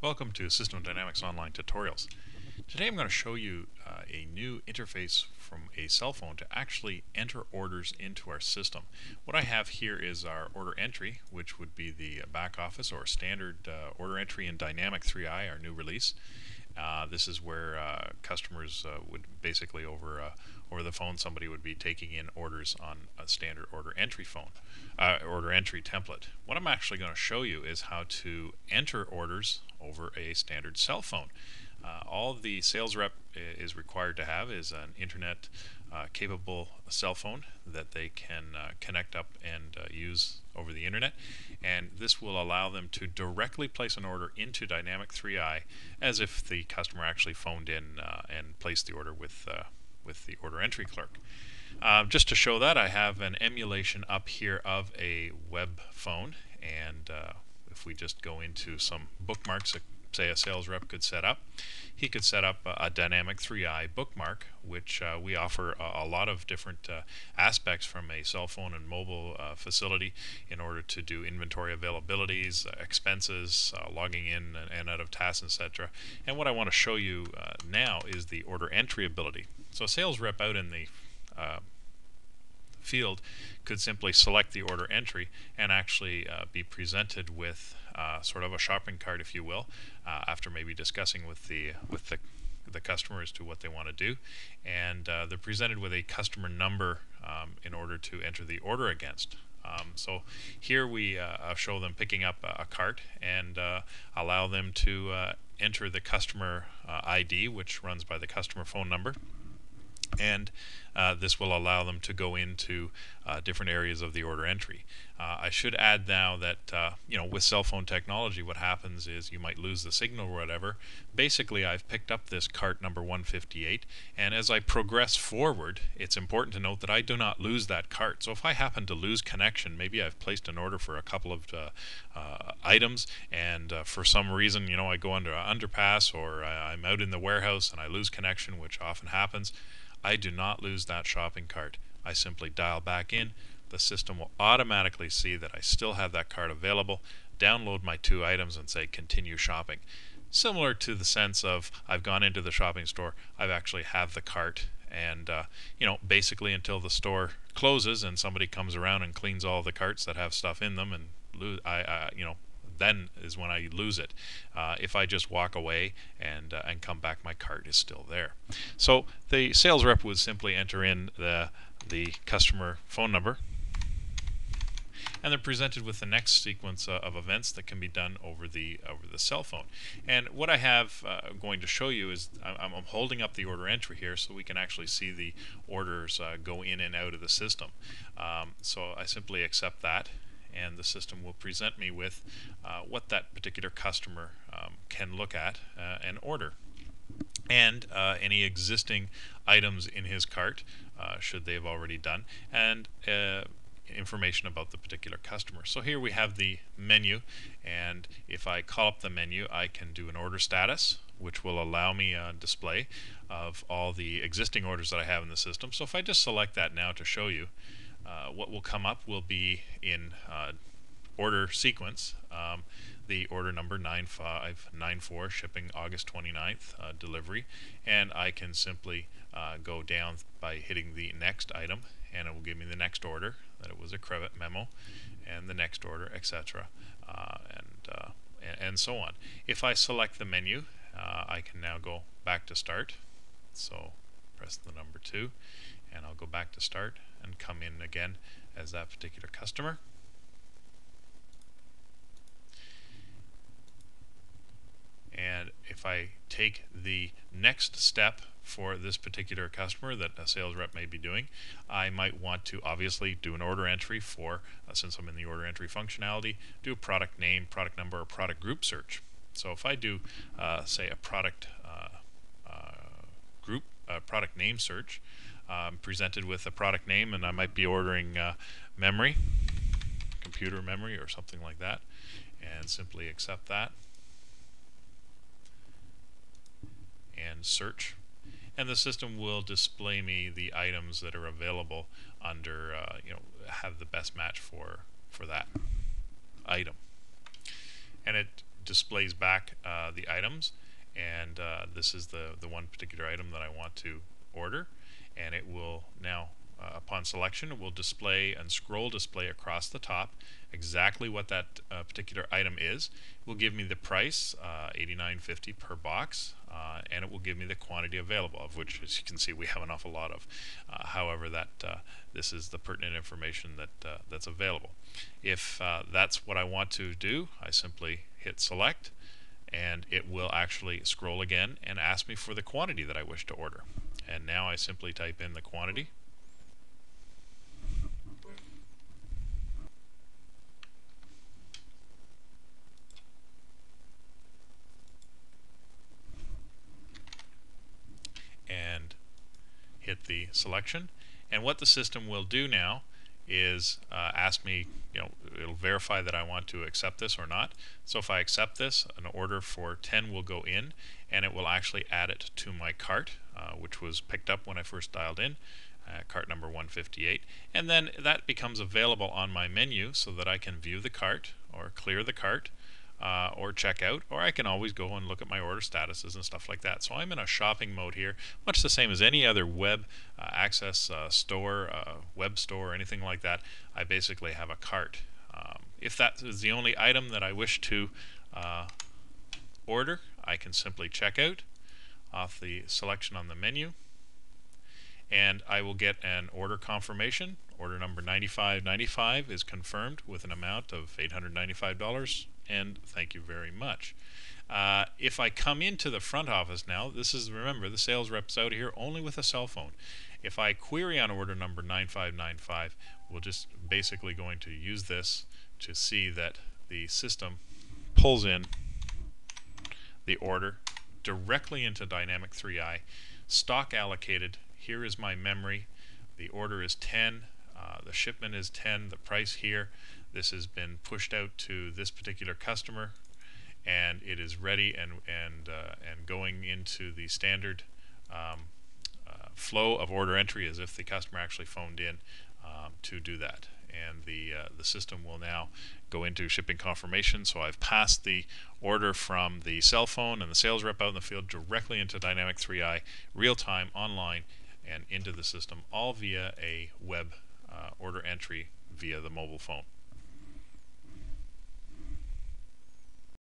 Welcome to System Dynamics Online Tutorials. Today I'm going to show you a new interface from a cell phone to actually enter orders into our system. What I have here is our order entry, which would be the back office or standard order entry in Dynamic 3i, our new release. This is where customers would basically over the phone, somebody would be taking in orders on a standard order entry order entry template. What I'm actually going to show you is how to enter orders over a standard cell phone. All the sales rep is required to have is an internet capable cell phone that they can connect up and use over the internet, and this will allow them to directly place an order into Dynamic 3i as if the customer actually phoned in and placed the order with the order entry clerk. Just to show that, I have an emulation up here of a web phone, and if we just go into some bookmarks that say a sales rep could set up, he could set up a Dynamic 3i bookmark, which we offer a lot of different aspects from a cell phone and mobile facility in order to do inventory availabilities, expenses, logging in and out of tasks, etc. And what I want to show you now is the order entry ability. So a sales rep out in the field could simply select the order entry and actually be presented with sort of a shopping cart, if you will, after maybe discussing with the customer as to what they want to do, and they're presented with a customer number in order to enter the order against. So here we show them picking up a cart and allow them to enter the customer ID, which runs by the customer phone number, and this will allow them to go into different areas of the order entry. I should add now that with cell phone technology, what happens is you might lose the signal or whatever. Basically, I've picked up this cart number 158, and as I progress forward, it's important to note that I do not lose that cart. So if I happen to lose connection, maybe I've placed an order for a couple of items, and for some reason, I go under an underpass, or I'm out in the warehouse and I lose connection, which often happens, I do not lose that shopping cart. I simply dial back in. The system will automatically see that I still have that cart available, download my two items, and say continue shopping. Similar to the sense of I've gone into the shopping store, I've actually have the cart, and basically until the store closes and somebody comes around and cleans all the carts that have stuff in them, and then is when I lose it. If I just walk away and come back, my cart is still there. So the sales rep would simply enter in the customer phone number, and they're presented with the next sequence of events that can be done over the cell phone. And what I have going to show you is I'm holding up the order entry here so we can actually see the orders go in and out of the system. So I simply accept that, and the system will present me with what that particular customer can look at and order, and any existing items in his cart, should they have already done, and information about the particular customer. So here we have the menu, and if I call up the menu, I can do an order status, which will allow me a display of all the existing orders that I have in the system. So if I just select that now to show you, what will come up will be in order sequence, the order number 9594, shipping August 29th, delivery, and I can simply go down by hitting the next item, and it will give me the next order, that it was a credit memo, and the next order, etc., and so on. If I select the menu, I can now go back to start. So press the number 2, and I'll go back to start and come in again as that particular customer. And if I take the next step for this particular customer that a sales rep may be doing, I might want to obviously do an order entry for, since I'm in the order entry functionality, do a product name, product number, or product group search. So if I do, say, a product group, product name search, I'm presented with a product name, and I might be ordering memory, computer memory, or something like that, and simply accept that and search, and the system will display me the items that are available under have the best match for that item. And it displays back the items, and this is the one particular item that I want to order, and it will now, upon selection, it will display and scroll display across the top exactly what that particular item is. It will give me the price, $89.50 per box, and it will give me the quantity available, of which, as you can see, we have an awful lot of. However, this is the pertinent information that's available. If that's what I want to do, I simply hit select, and it will actually scroll again and ask me for the quantity that I wish to order. And now I simply type in the quantity. And hit the selection. And what the system will do now is ask me, it'll verify that I want to accept this or not. So if I accept this, an order for 10 will go in, and it will actually add it to my cart, which was picked up when I first dialed in, cart number 158. And then that becomes available on my menu so that I can view the cart or clear the cart, or check out, or I can always go and look at my order statuses and stuff like that. So I'm in a shopping mode here, much the same as any other web access store, web store, or anything like that. I basically have a cart. If that is the only item that I wish to order, I can simply check out off the selection on the menu, and I will get an order confirmation. Order number 9595 is confirmed with an amount of $895, and thank you very much. If I come into the front office now, remember, the sales rep's out here only with a cell phone. If I query on order number 9595, we're just basically going to use this to see that the system pulls in the order directly into Dynamic 3i, stock allocated. Here is my memory. The order is 10. The shipment is 10. The price here. This has been pushed out to this particular customer, and it is ready and going into the standard flow of order entry as if the customer actually phoned in to do that. And the system will now go into shipping confirmation. So I've passed the order from the cell phone and the sales rep out in the field directly into Dynamic 3i, real time, online, and into the system, all via a web order entry via the mobile phone.